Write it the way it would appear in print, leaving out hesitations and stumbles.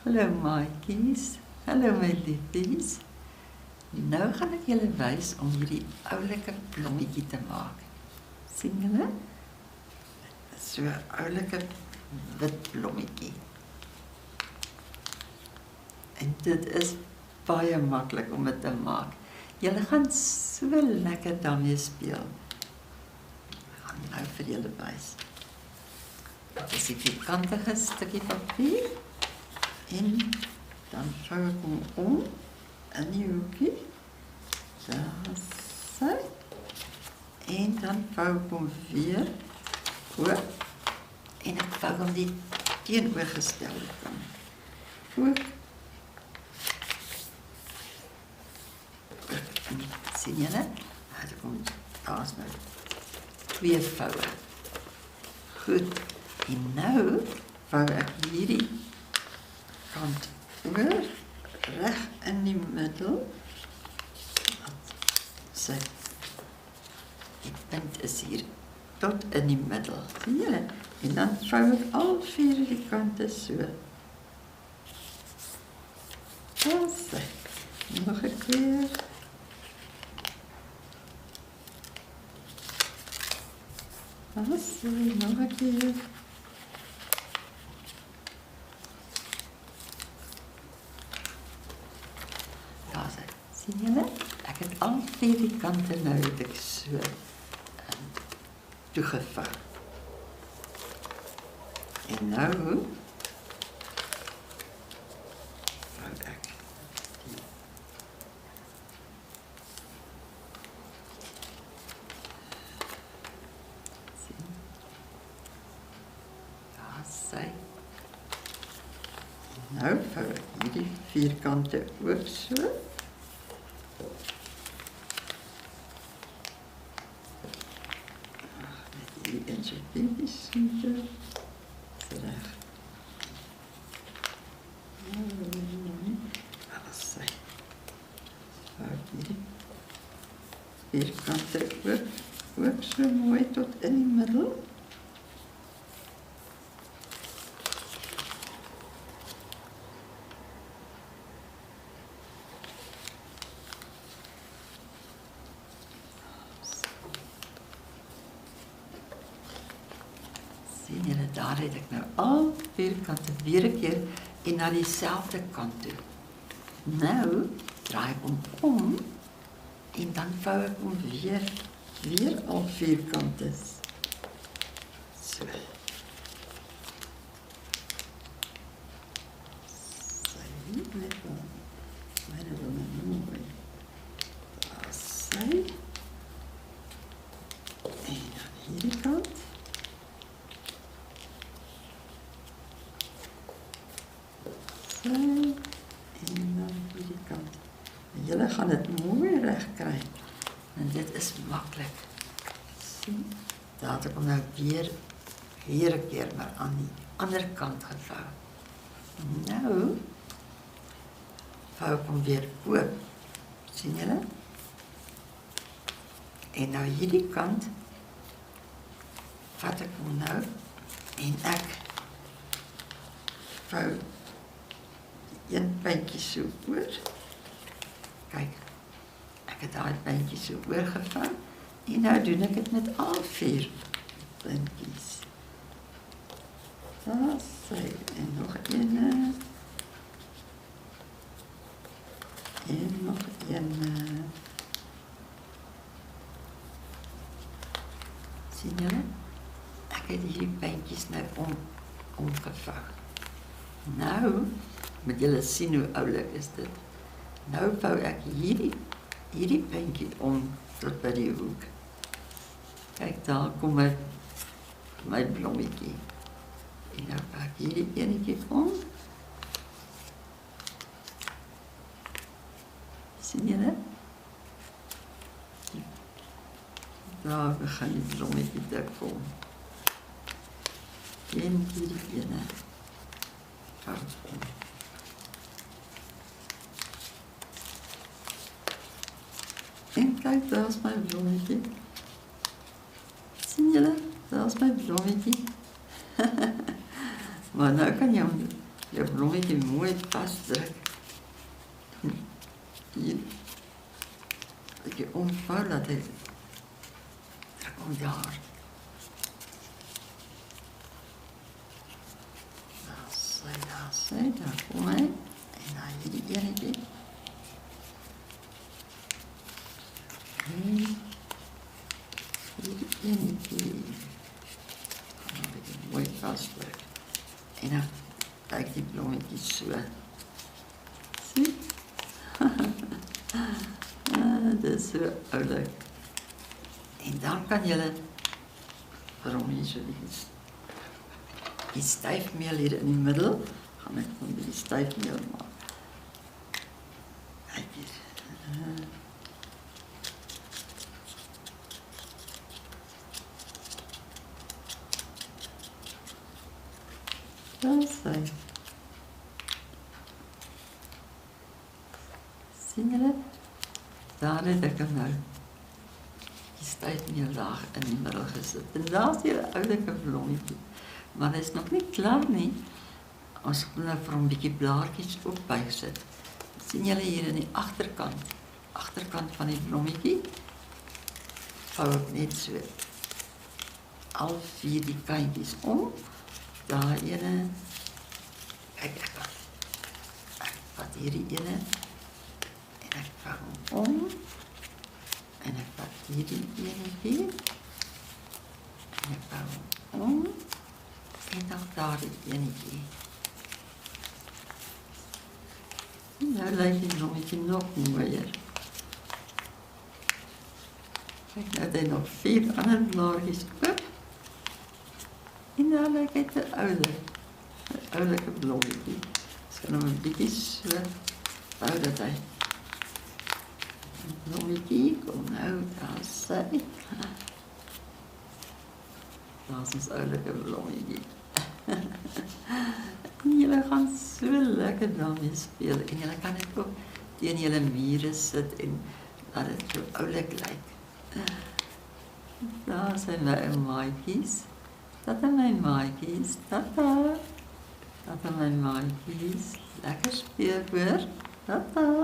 Hallo maatjies, hallo my liefies. Nou gaan ek julle wys om hierdie oulike blommetjie te maak. Sien julle? So 'n oulike wit blommetjie. En dit is baie maklik om dit te maak. Julle gaan so lekker daarmee speel. Ek gaan nou vir julle wys. Dit is 'n vierkantige stukkie papier. En dan vou ek hom om in die hoekie. Daar sy. En dan vou ek hom weer oop. En ek vou hom die teenoorgestelde kant ook. Sien julle? Daar is nou 2 voue. Goed. En nou vou ek hierdie kant oor, reg in die middel. So, die punt is hier tot in die middel. Sien julle? En dan vou ek al 4 die kante so. So, nog 'n keer. So, nog 'n keer. Sien julle? Ek het al 4 die kante nou het ek so toegevou. En nou vou ek die sien. Daar sy. Nou vou ek hierdie 4 kante ook so. En so bietjie so reg. Sy. Hierdie vierkante ook so mooi tot in die middel. Sien julle, daar het ek nou al 4 kante weer 'n keer en na dieselfde kant toe. Nou draai ek hom om en dan vou ek hom weer al 4 kante. So. Sy net wel. Myne wil nou mooi. Daar sy. En dan hierdie kant. En dan hierdie kant. En julle gaan dit mooi reg kry. En dit is maklik. Sien? Daar het ek hom nou weer 'n keer maar aan die ander kant gevou. Nou vou ek hom weer oop. Sien julle? En nou hierdie kant vat ek hom nou en ek vou een puntjie so oor. Kyk, ek het daai puntjie so oorgevou en nou doen ek dit met al 4 puntjies. Daar sy, en nog een. En nog een. Sien julle? Ek het hierdie puntjies nou omgevou. Nou moet julle sien hoe oulik is dit. Nou vou ek hierdie puntjie om tot by die hoek. Kyk, daar kom my blommetjie. En nou vou ek hierdie enetjie om. Sien julle? Daar begin die blommetjie te kom. En hierdie ene. Vou om. En kyk, daar is my bloemmetjie. Sien julle? Daar is my bloemmetjie. Maar nou kan jy hom jou blommetjie mooi vasdruk. Hier. Dat jy omvou, dat hy druk om die haar. Daar kom hy. En dan hierdie enetjie. En hierdie enetjie. Dan moet jy mooi vasdruk. En dan kyk die blommetjie so. Sien? Dit is so oulik. En dan kan julle vir hom hier so die styfmeel hier in die middel, gaan ek van die styfmeel maak. Kyk hier. Daar is hy. Sien julle? Daar het ek hom nou die styfmeellaag in die middel gesit. En daar is hier 'n oulike blommetjie. Maar dit is nog nie klaar nie. Ons moet nou vir hom 'n bietjie blaartjies ook bysit. Sien julle hier in die agterkant van die blommetjie? Vou ek net so al 4 die kantjies om. Daar ene. Kyk, ek vat hierdie ene. En ek vou hom om. En ek vat hierdie enetjie. En ek vou hom om. En dan daar die enetjie. Nou lyk die blommetjie nog mooier. Kijk, nou het hy nog 4 ander blaartjies ook. En dan lyk hy te oulike blommetjie. Ons kan hom 'n bietjie so vou dat hy blommetjie kom nou, daar sy. Daar is ons oulike blommetjie. En julle gaan so lekker daarmee speel. En julle kan dit ook teen julle mure sit en laat dit so oulik lyk. Daar zijn my maatjies. Dat zijn my maatjies. Tata. Dat zijn my maatjies. Lekker speel hoor. Tata.